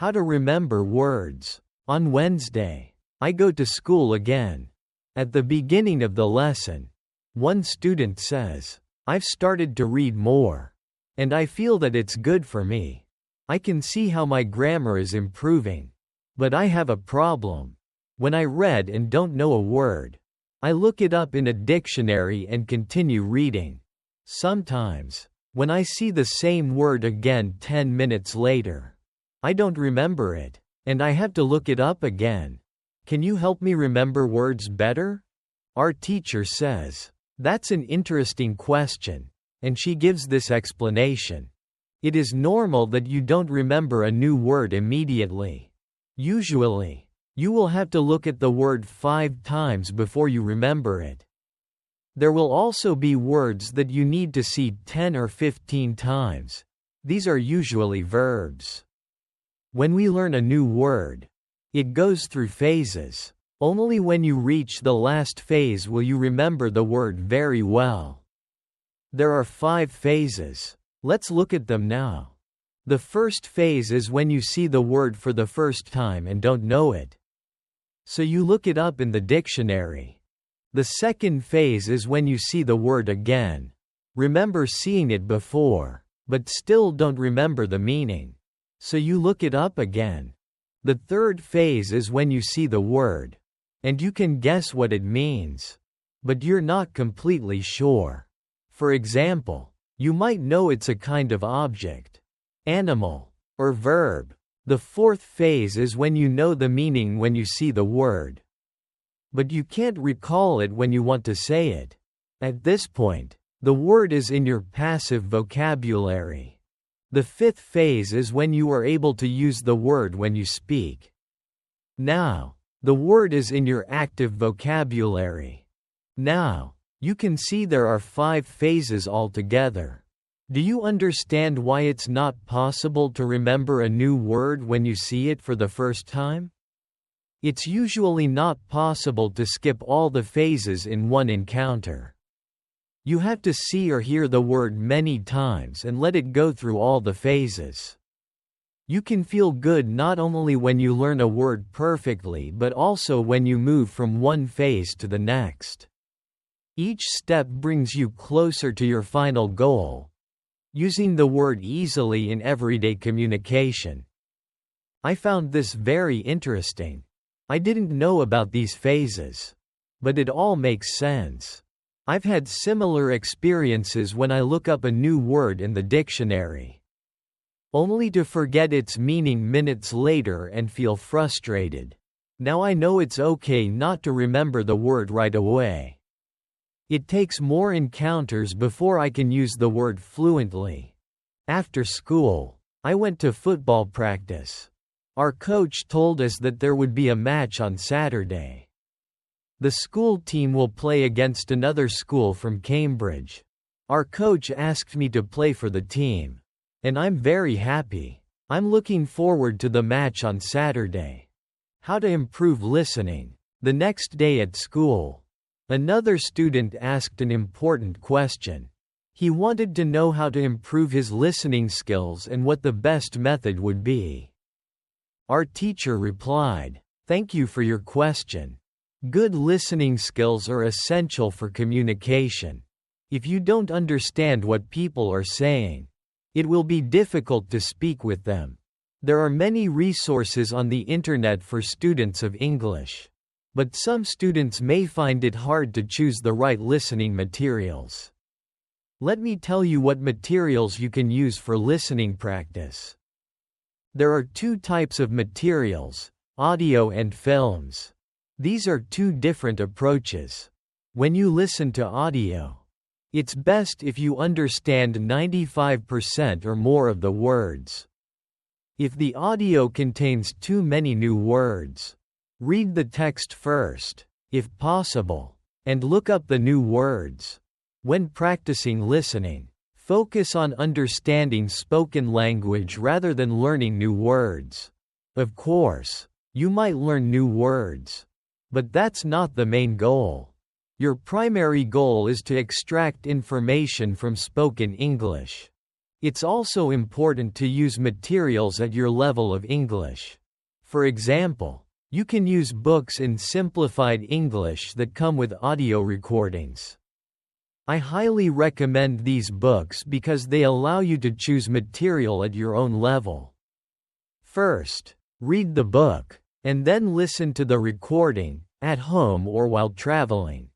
How to remember words. On Wednesday, I go to school again. At the beginning of the lesson, one student says, "I've started to read more. And I feel that it's good for me. I can see how my grammar is improving. But I have a problem. When I read and don't know a word, I look it up in a dictionary and continue reading. Sometimes, when I see the same word again 10 minutes later, I don't remember it, and I have to look it up again. Can you help me remember words better?" Our teacher says, "That's an interesting question," and she gives this explanation. It is normal that you don't remember a new word immediately. Usually, you will have to look at the word 5 times before you remember it. There will also be words that you need to see 10 or 15 times. These are usually verbs. When we learn a new word, it goes through phases. Only when you reach the last phase will you remember the word very well. There are 5 phases. Let's look at them now. The first phase is when you see the word for the first time and don't know it. So you look it up in the dictionary. The second phase is when you see the word again. Remember seeing it before, but still don't remember the meaning. So you look it up again. The third phase is when you see the word, and you can guess what it means, but you're not completely sure. For example, you might know it's a kind of object, animal, or verb. The fourth phase is when you know the meaning when you see the word, but you can't recall it when you want to say it. At this point, the word is in your passive vocabulary. The fifth phase is when you are able to use the word when you speak. Now, the word is in your active vocabulary. Now, you can see there are 5 phases altogether. Do you understand why it's not possible to remember a new word when you see it for the first time? It's usually not possible to skip all the phases in one encounter. You have to see or hear the word many times and let it go through all the phases. You can feel good not only when you learn a word perfectly but also when you move from one phase to the next. Each step brings you closer to your final goal, using the word easily in everyday communication. I found this very interesting. I didn't know about these phases, but it all makes sense. I've had similar experiences when I look up a new word in the dictionary, only to forget its meaning minutes later and feel frustrated. Now I know it's okay not to remember the word right away. It takes more encounters before I can use the word fluently. After school, I went to football practice. Our coach told us that there would be a match on Saturday. The school team will play against another school from Cambridge. Our coach asked me to play for the team, and I'm very happy. I'm looking forward to the match on Saturday. How to improve listening. The next day at school, another student asked an important question. He wanted to know how to improve his listening skills and what the best method would be. Our teacher replied, "Thank you for your question. Good listening skills are essential for communication. If you don't understand what people are saying, it will be difficult to speak with them. There are many resources on the internet for students of English, but some students may find it hard to choose the right listening materials. Let me tell you what materials you can use for listening practice. There are 2 types of materials, audio and films. These are 2 different approaches. When you listen to audio, it's best if you understand 95% or more of the words. If the audio contains too many new words, read the text first, if possible, and look up the new words. When practicing listening, focus on understanding spoken language rather than learning new words. Of course, you might learn new words, but that's not the main goal. Your primary goal is to extract information from spoken English. It's also important to use materials at your level of English. For example, you can use books in simplified English that come with audio recordings. I highly recommend these books because they allow you to choose material at your own level. First, read the book, and then listen to the recording, at home or while traveling.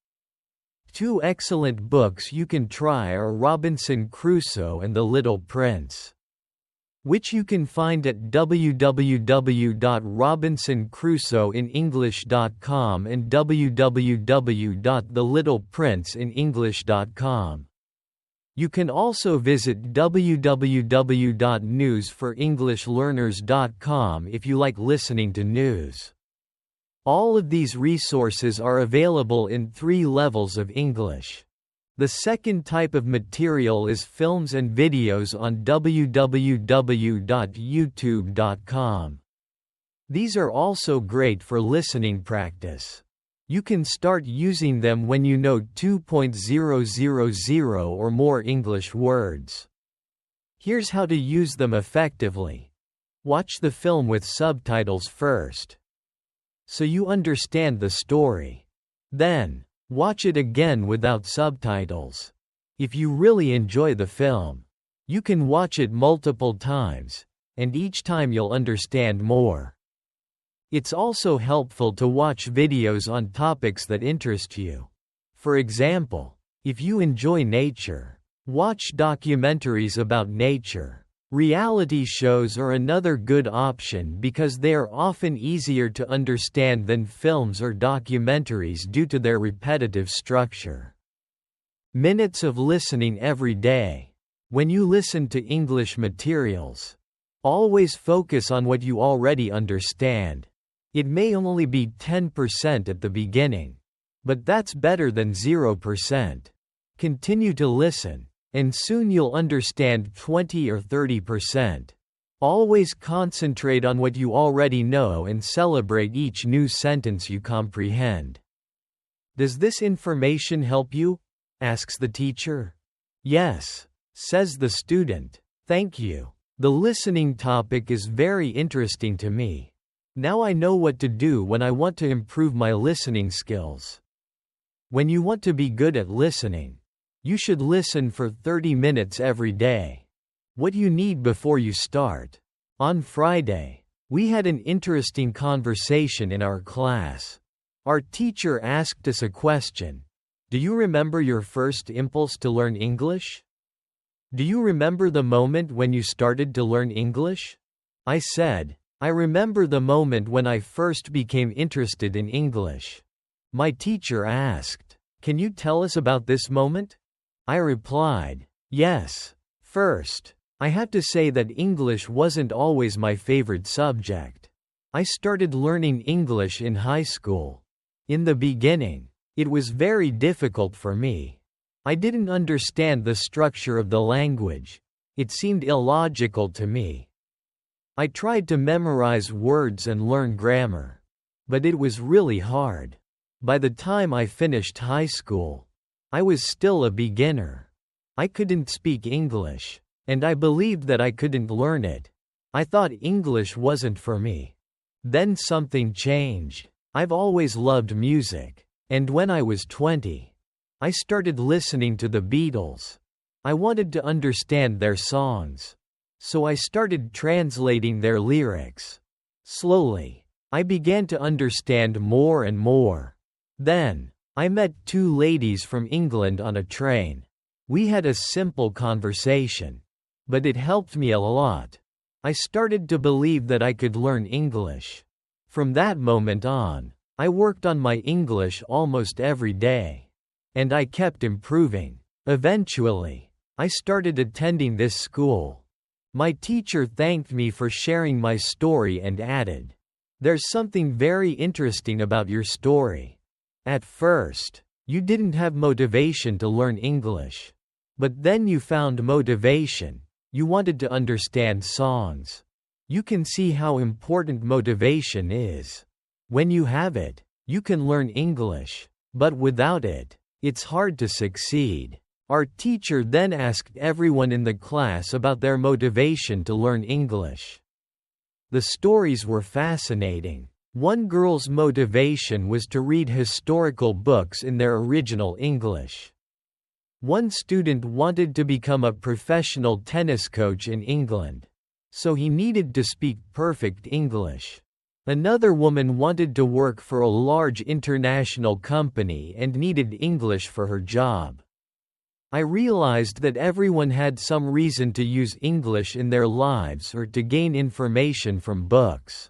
Two excellent books you can try are Robinson Crusoe and The Little Prince, which you can find at www.robinsoncrusoeinenglish.com and www.thelittleprinceInenglish.com. You can also visit www.newsforenglishlearners.com if you like listening to news. All of these resources are available in 3 levels of English. The second type of material is films and videos on www.youtube.com. These are also great for listening practice. You can start using them when you know 2.000 or more English words. Here's how to use them effectively. Watch the film with subtitles first, so you understand the story. Then, watch it again without subtitles. If you really enjoy the film, you can watch it multiple times, and each time you'll understand more. It's also helpful to watch videos on topics that interest you. For example, if you enjoy nature, watch documentaries about nature. Reality shows are another good option because they are often easier to understand than films or documentaries due to their repetitive structure. Minutes of listening every day. When you listen to English materials, always focus on what you already understand. It may only be 10% at the beginning, but that's better than 0%. Continue to listen, and soon you'll understand 20 or 30%. Always concentrate on what you already know and celebrate each new sentence you comprehend. Does this information help you? Asks the teacher. Yes, says the student. Thank you. The listening topic is very interesting to me. Now I know what to do when I want to improve my listening skills. When you want to be good at listening, you should listen for 30 minutes every day. What you need before you start. On Friday, we had an interesting conversation in our class. Our teacher asked us a question. Do you remember your first impulse to learn English? Do you remember the moment when you started to learn English? I said, I remember the moment when I first became interested in English. My teacher asked, can you tell us about this moment? I replied, yes. First, I have to say that English wasn't always my favorite subject. I started learning English in high school. In the beginning, it was very difficult for me. I didn't understand the structure of the language. It seemed illogical to me. I tried to memorize words and learn grammar, but it was really hard. By the time I finished high school, I was still a beginner. I couldn't speak English, and I believed that I couldn't learn it. I thought English wasn't for me. Then something changed. I've always loved music, and when I was 20, I started listening to the Beatles. I wanted to understand their songs, so I started translating their lyrics. Slowly, I began to understand more and more. Then, I met 2 ladies from England on a train. We had a simple conversation, but it helped me a lot. I started to believe that I could learn English. From that moment on, I worked on my English almost every day, and I kept improving. Eventually, I started attending this school. My teacher thanked me for sharing my story and added, "There's something very interesting about your story. At first, you didn't have motivation to learn English. But then you found motivation. You wanted to understand songs. You can see how important motivation is. When you have it, you can learn English. But without it, it's hard to succeed." Our teacher then asked everyone in the class about their motivation to learn English. The stories were fascinating. One girl's motivation was to read historical books in their original English. One student wanted to become a professional tennis coach in England, so he needed to speak perfect English. Another woman wanted to work for a large international company and needed English for her job. I realized that everyone had some reason to use English in their lives or to gain information from books.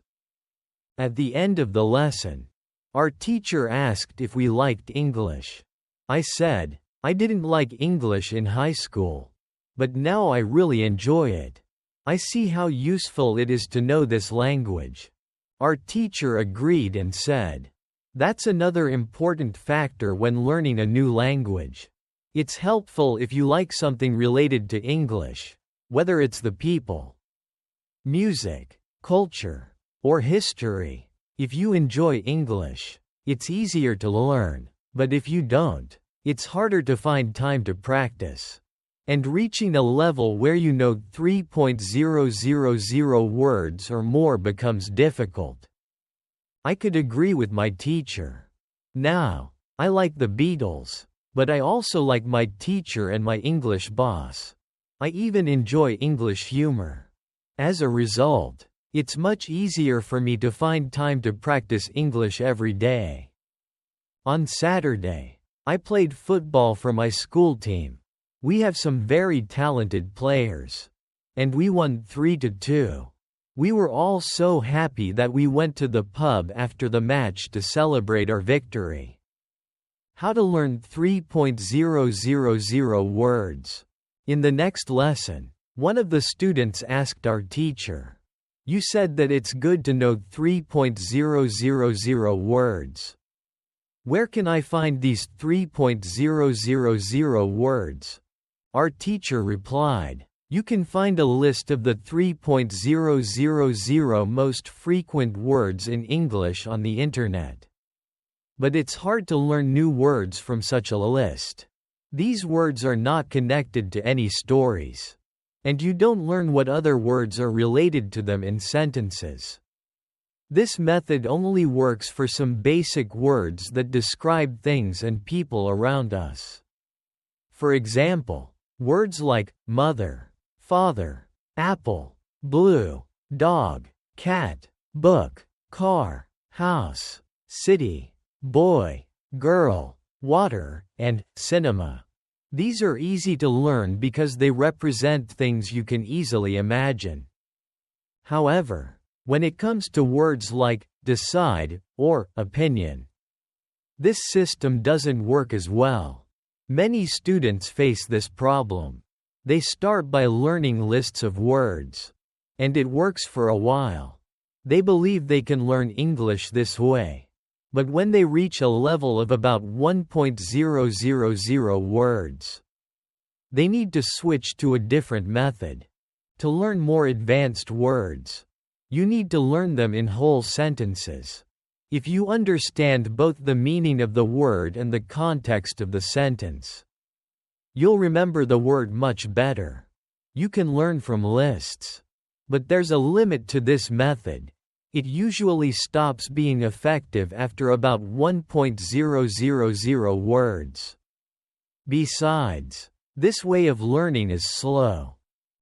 At the end of the lesson, our teacher asked if we liked English. I said, I didn't like English in high school, but now I really enjoy it. I see how useful it is to know this language. Our teacher agreed and said, that's another important factor when learning a new language. It's helpful if you like something related to English, whether it's the people, music, culture, or history. If you enjoy English, it's easier to learn, but if you don't, it's harder to find time to practice. And reaching a level where you know 3.000 words or more becomes difficult. I could agree with my teacher. Now, I like the Beatles, but I also like my teacher and my English boss. I even enjoy English humor. As a result, it's much easier for me to find time to practice English every day. On Saturday, I played football for my school team. We have some very talented players. And we won 3-2. We were all so happy that we went to the pub after the match to celebrate our victory. How to learn 3.000 words. In the next lesson, one of the students asked our teacher, you said that it's good to know 3.000 words. Where can I find these 3.000 words? Our teacher replied, you can find a list of the 3.000 most frequent words in English on the internet. But it's hard to learn new words from such a list. These words are not connected to any stories. And you don't learn what other words are related to them in sentences. This method only works for some basic words that describe things and people around us. For example, words like mother, father, apple, blue, dog, cat, book, car, house, city, boy, girl, water, and cinema. These are easy to learn because they represent things you can easily imagine. However, when it comes to words like decide or opinion, this system doesn't work as well. Many students face this problem. They start by learning lists of words. And it works for a while. They believe they can learn English this way. But when they reach a level of about 1.000 words, they need to switch to a different method. To learn more advanced words, you need to learn them in whole sentences. If you understand both the meaning of the word and the context of the sentence, you'll remember the word much better. You can learn from lists. But there's a limit to this method. It usually stops being effective after about 1.000 words. Besides, this way of learning is slow.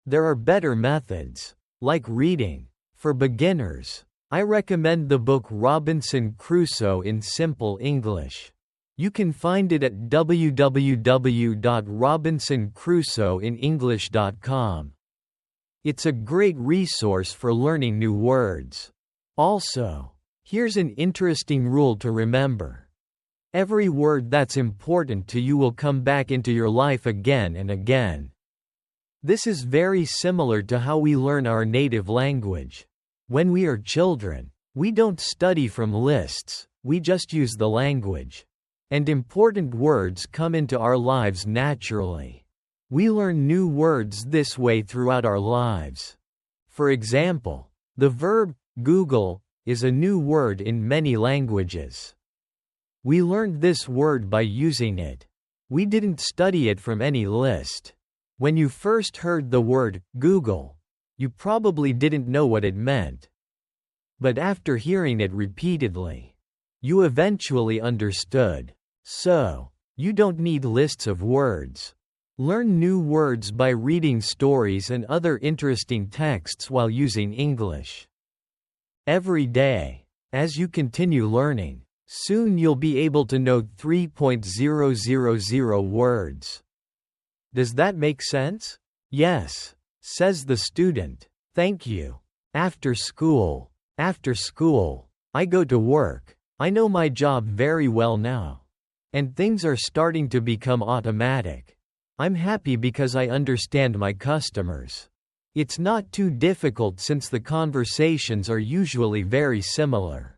There are better methods, like reading. For beginners, I recommend the book Robinson Crusoe in Simple English. You can find it at www.robinsoncrusoeinenglish.com. It's a great resource for learning new words. Also, here's an interesting rule to remember. Every word that's important to you will come back into your life again and again. This is very similar to how we learn our native language. When we are children, we don't study from lists, we just use the language. And important words come into our lives naturally. We learn new words this way throughout our lives. For example, the verb Google is a new word in many languages. We learned this word by using it. We didn't study it from any list. When you first heard the word Google, you probably didn't know what it meant. But after hearing it repeatedly, you eventually understood. So, you don't need lists of words. Learn new words by reading stories and other interesting texts while using English. Every day, as you continue learning, soon you'll be able to know 3,000 words. Does that make sense? Yes, says the student. Thank you. After school, I go to work. I know my job very well now. And things are starting to become automatic. I'm happy because I understand my customers. It's not too difficult since the conversations are usually very similar.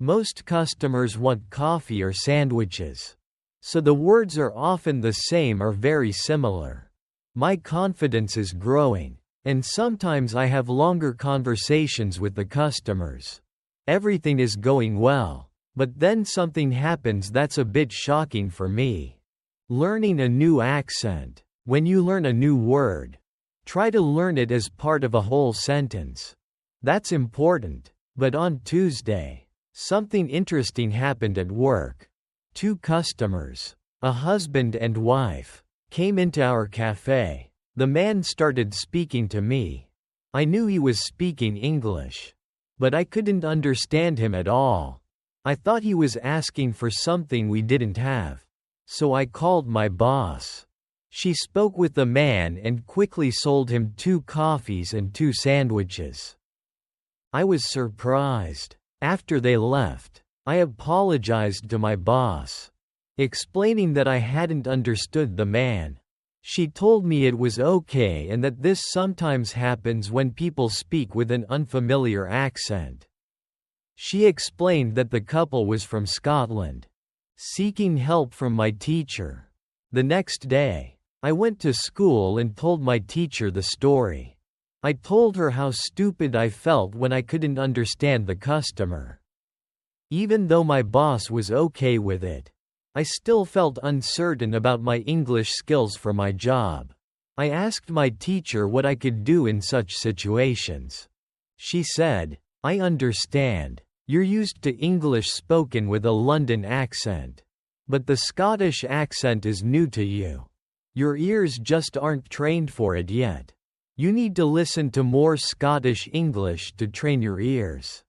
Most customers want coffee or sandwiches. So the words are often the same or very similar. My confidence is growing, and sometimes I have longer conversations with the customers. Everything is going well, but then something happens that's a bit shocking for me. Learning a new accent. When you learn a new word, try to learn it as part of a whole sentence. That's important. But on Tuesday, something interesting happened at work. 2 customers, a husband and wife, came into our cafe. The man started speaking to me. I knew he was speaking English, but I couldn't understand him at all. I thought he was asking for something we didn't have. So I called my boss. She spoke with the man and quickly sold him 2 coffees and 2 sandwiches. I was surprised. After they left, I apologized to my boss, explaining that I hadn't understood the man. She told me it was okay and that this sometimes happens when people speak with an unfamiliar accent. She explained that the couple was from Scotland, seeking help from my teacher. The next day, I went to school and told my teacher the story. I told her how stupid I felt when I couldn't understand the customer. Even though my boss was okay with it, I still felt uncertain about my English skills for my job. I asked my teacher what I could do in such situations. She said, "I understand. You're used to English spoken with a London accent. But the Scottish accent is new to you. Your ears just aren't trained for it yet. You need to listen to more Scottish English to train your ears."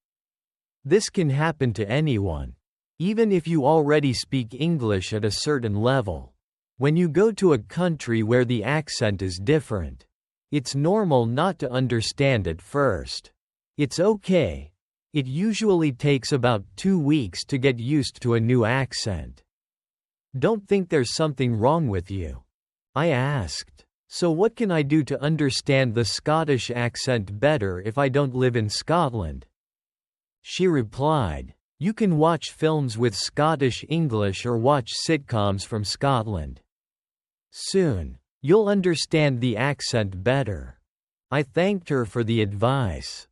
This can happen to anyone, even if you already speak English at a certain level. When you go to a country where the accent is different, it's normal not to understand at first. It's okay. It usually takes about 2 weeks to get used to a new accent. Don't think there's something wrong with you. I asked, "So what can I do to understand the Scottish accent better if I don't live in Scotland?" She replied, "You can watch films with Scottish English or watch sitcoms from Scotland. Soon, you'll understand the accent better." I thanked her for the advice.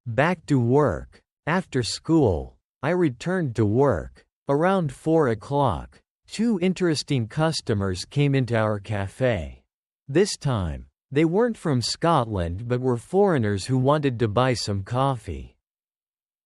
Back to work. After school, I returned to work. Around 4 o'clock, 2 interesting customers came into our cafe. This time, they weren't from Scotland but were foreigners who wanted to buy some coffee.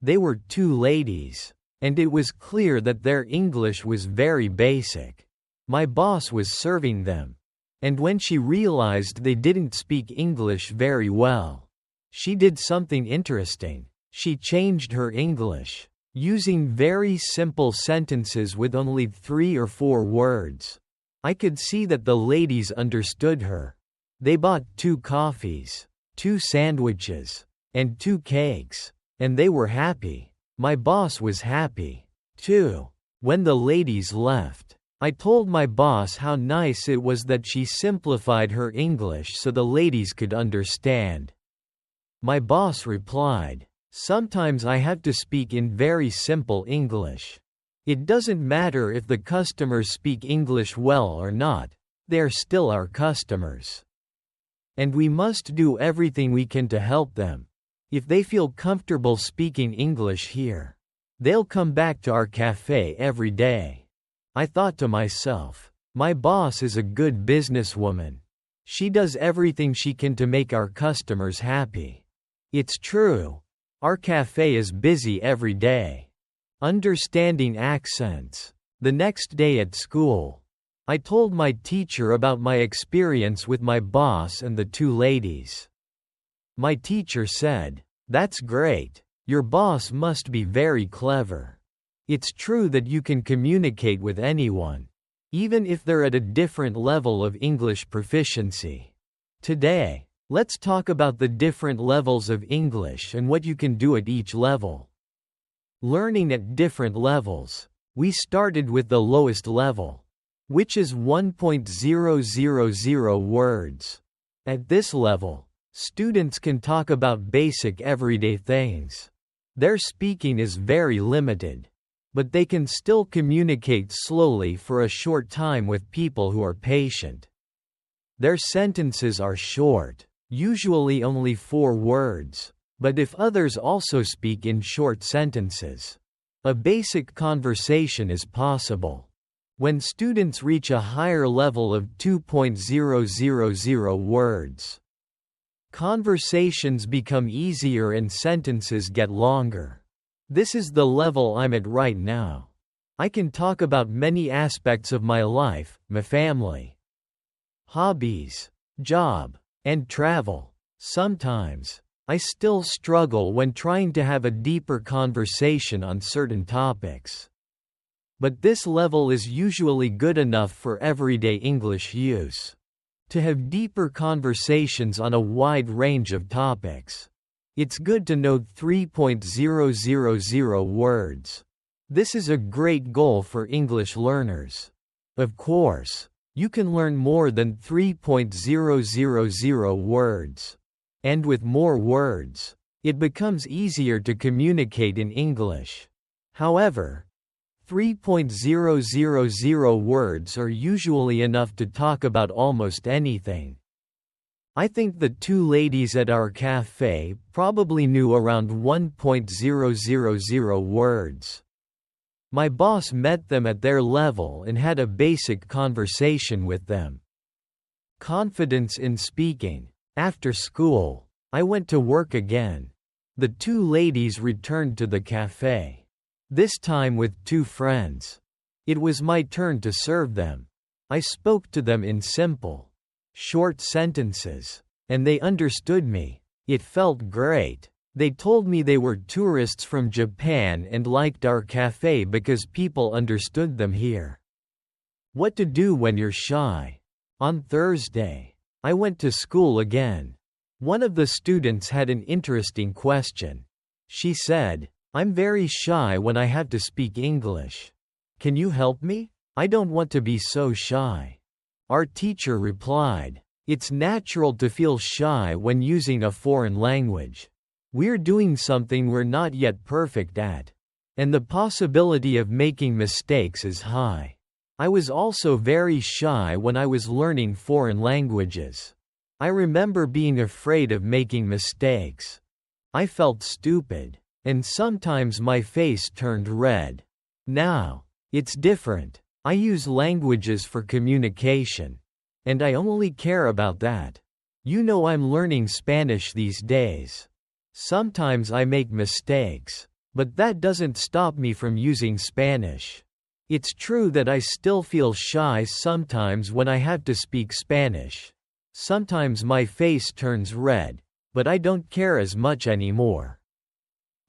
They were 2 ladies, and it was clear that their English was very basic. My boss was serving them, and when she realized they didn't speak English very well, she did something interesting. She changed her English, using very simple sentences with only 3 or 4 words. I could see that the ladies understood her. They bought 2 coffees, 2 sandwiches, and 2 cakes, and they were happy. My boss was happy, too. When the ladies left, I told my boss how nice it was that she simplified her English so the ladies could understand. My boss replied, "Sometimes I have to speak in very simple English. It doesn't matter if the customers speak English well or not, they are still our customers. And we must do everything we can to help them. If they feel comfortable speaking English here, they'll come back to our cafe every day." I thought to myself, My boss is a good businesswoman. She does everything she can to make our customers happy. It's true. Our cafe is busy every day. Understanding accents. The next day at school, I told my teacher about my experience with my boss and the two ladies. My teacher said, "That's great. Your boss must be very clever. It's true that you can communicate with anyone, even if they're at a different level of English proficiency." Today, let's talk about the different levels of English and what you can do at each level. Learning at different levels. We started with the lowest level, which is 1.000 words. At this level, students can talk about basic everyday things. Their speaking is very limited, but they can still communicate slowly for a short time with people who are patient. Their sentences are short, usually only 4 words, but if others also speak in short sentences, a basic conversation is possible. When students reach a higher level of 2.000 words, conversations become easier and sentences get longer. This is the level I'm at right now. I can talk about many aspects of my life, my family, hobbies, job, and travel. Sometimes, I still struggle when trying to have a deeper conversation on certain topics. But this level is usually good enough for everyday English use. To have deeper conversations on a wide range of topics, it's good to know 3.000 words. This is a great goal for English learners. Of course, you can learn more than 3.000 words. And with more words, it becomes easier to communicate in English. However, 3.000 words are usually enough to talk about almost anything. I think the two ladies at our cafe probably knew around 1.000 words. My boss met them at their level and had a basic conversation with them. Confidence in speaking. After school, I went to work again. The two ladies returned to the cafe. This time with 2 friends. It was my turn to serve them. I spoke to them in simple, short sentences, and they understood me. It felt great. They told me they were tourists from Japan and liked our cafe because people understood them here. What to do when you're shy. On Thursday, I went to school again. One of the students had an interesting question. She said, "I'm very shy when I have to speak English. Can you help me? I don't want to be so shy." Our teacher replied, "It's natural to feel shy when using a foreign language. We're doing something we're not yet perfect at, and the possibility of making mistakes is high. I was also very shy when I was learning foreign languages. I remember being afraid of making mistakes. I felt stupid. And sometimes my face turned red. Now, it's different. I use languages for communication. And I only care about that. You know, I'm learning Spanish these days. Sometimes I make mistakes, but that doesn't stop me from using Spanish. It's true that I still feel shy sometimes when I have to speak Spanish. Sometimes my face turns red, but I don't care as much anymore.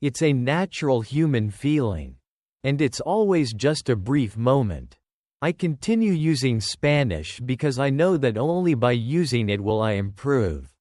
It's a natural human feeling. And it's always just a brief moment. I continue using Spanish because I know that only by using it will I improve.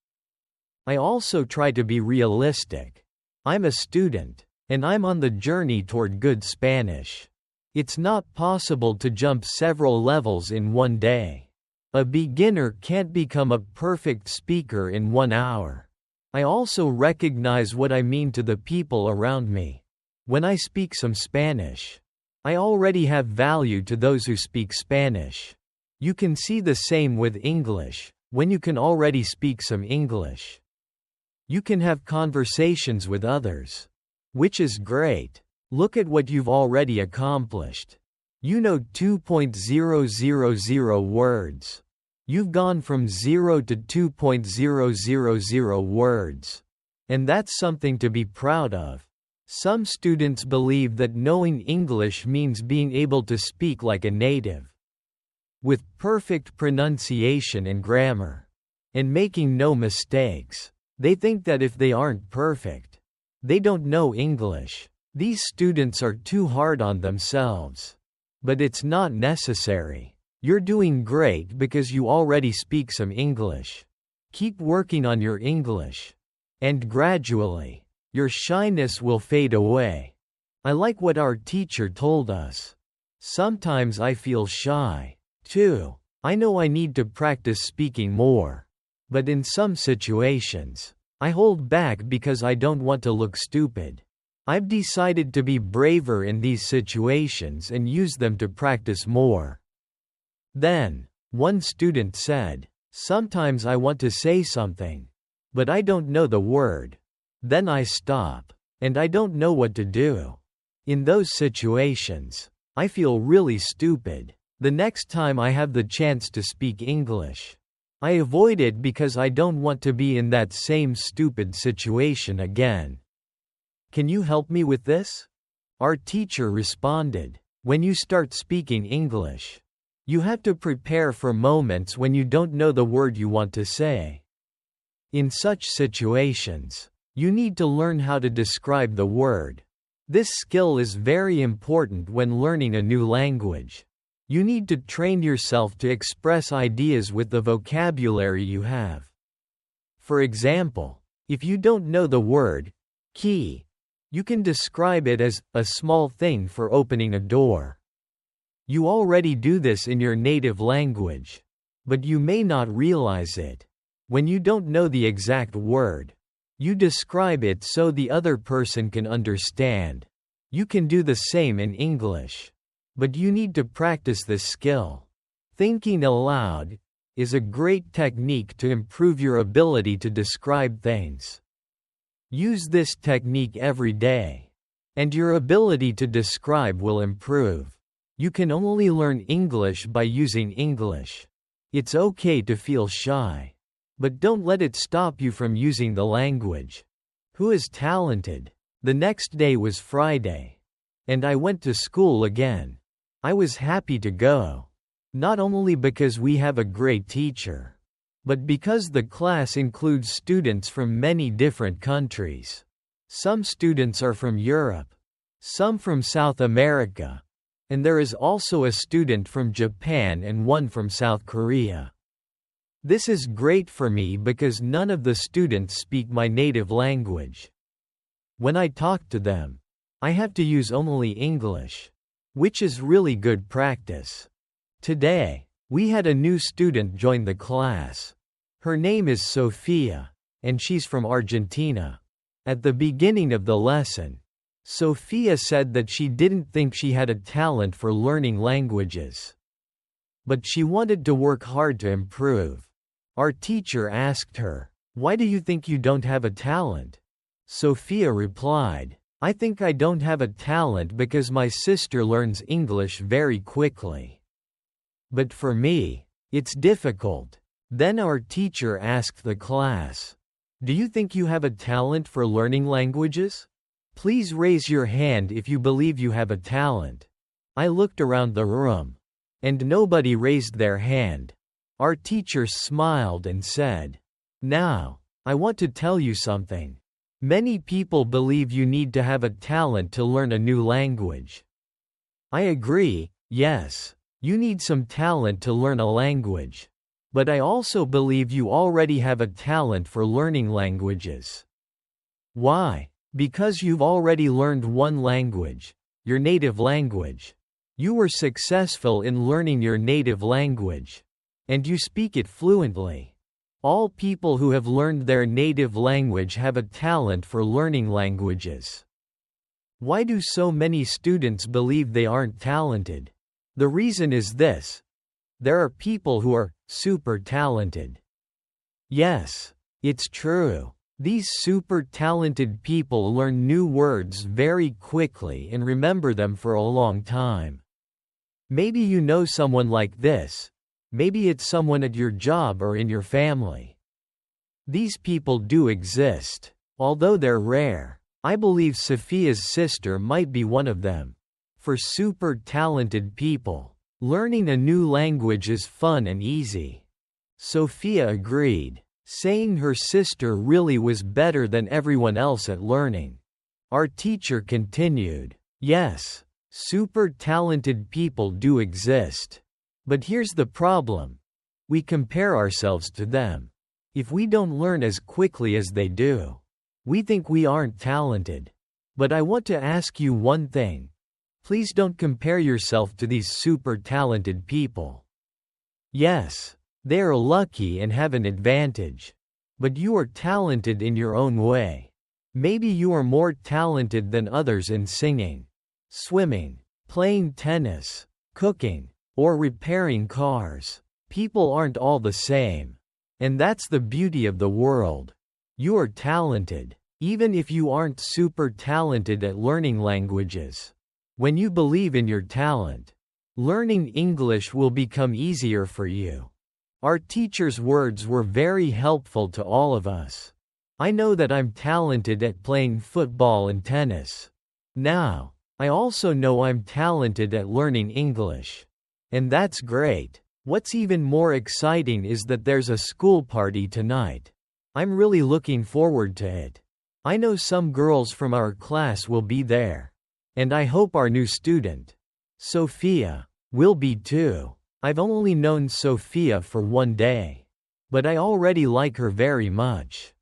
I also try to be realistic. I'm a student, and I'm on the journey toward good Spanish. It's not possible to jump several levels in one day. A beginner can't become a perfect speaker in 1 hour. I also recognize what I mean to the people around me. When I speak some Spanish, I already have value to those who speak Spanish. You can see the same with English, when you can already speak some English. You can have conversations with others, which is great. Look at what you've already accomplished. You know 2.000 words. You've gone from 0 to 2.000 words. And that's something to be proud of. Some students believe that knowing English means being able to speak like a native, with perfect pronunciation and grammar, and making no mistakes. They think that if they aren't perfect, they don't know English. These students are too hard on themselves. But it's not necessary. You're doing great because you already speak some English. Keep working on your English. And gradually, your shyness will fade away. I like what our teacher told us. Sometimes I feel shy, too. I know I need to practice speaking more. But in some situations, I hold back because I don't want to look stupid. I've decided to be braver in these situations and use them to practice more. Then, one student said, "Sometimes I want to say something, but I don't know the word. Then I stop, and I don't know what to do. In those situations, I feel really stupid. The next time I have the chance to speak English, I avoid it because I don't want to be in that same stupid situation again. Can you help me with this?" Our teacher responded, "When you start speaking English, you have to prepare for moments when you don't know the word you want to say. In such situations, you need to learn how to describe the word. This skill is very important when learning a new language. You need to train yourself to express ideas with the vocabulary you have. For example, if you don't know the word key, you can describe it as a small thing for opening a door. You already do this in your native language, but you may not realize it. When you don't know the exact word, you describe it so the other person can understand. You can do the same in English, but you need to practice this skill. Thinking aloud is a great technique to improve your ability to describe things. Use this technique every day, and your ability to describe will improve. You can only learn English by using English. It's okay to feel shy, but don't let it stop you from using the language. Who is talented? The next day was Friday, and I went to school again. I was happy to go, not only because we have a great teacher, but because the class includes students from many different countries. Some students are from Europe, some from South America, and there is also a student from Japan and one from South Korea. This is great for me because none of the students speak my native language. When I talk to them, I have to use only English, which is really good practice. Today, we had a new student join the class. Her name is Sophia, and she's from Argentina. At the beginning of the lesson, Sophia said that she didn't think she had a talent for learning languages, but she wanted to work hard to improve. Our teacher asked her, "Why do you think you don't have a talent?" Sophia replied, "I think I don't have a talent because my sister learns English very quickly. But for me, it's difficult." Then our teacher asked the class, "Do you think you have a talent for learning languages? Please raise your hand if you believe you have a talent." I looked around the room, and nobody raised their hand. Our teacher smiled and said, "Now, I want to tell you something. Many people believe you need to have a talent to learn a new language. I agree, yes, you need some talent to learn a language. But I also believe you already have a talent for learning languages. Why? Because you've already learned one language, your native language. You were successful in learning your native language, and you speak it fluently. All people who have learned their native language have a talent for learning languages. Why do so many students believe they aren't talented? The reason is this: there are people who are super talented. Yes, it's true. These super talented people learn new words very quickly and remember them for a long time. Maybe you know someone like this. Maybe it's someone at your job or in your family. These people do exist. Although they're rare, I believe Sophia's sister might be one of them. For super talented people, learning a new language is fun and easy. Sophia agreed, saying her sister really was better than everyone else at learning. Our teacher continued, yes, super talented people do exist. But here's the problem. We compare ourselves to them. If we don't learn as quickly as they do, we think we aren't talented. But I want to ask you one thing. Please don't compare yourself to these super talented people. Yes, they are lucky and have an advantage. But you are talented in your own way. Maybe you are more talented than others in singing, swimming, playing tennis, cooking, or repairing cars. People aren't all the same. And that's the beauty of the world. You are talented, even if you aren't super talented at learning languages. When you believe in your talent, learning English will become easier for you. Our teacher's words were very helpful to all of us. I know that I'm talented at playing football and tennis. Now, I also know I'm talented at learning English. And that's great. What's even more exciting is that there's a school party tonight. I'm really looking forward to it. I know some girls from our class will be there. And I hope our new student, Sophia, will be too. I've only known Sophia for one day. But I already like her very much.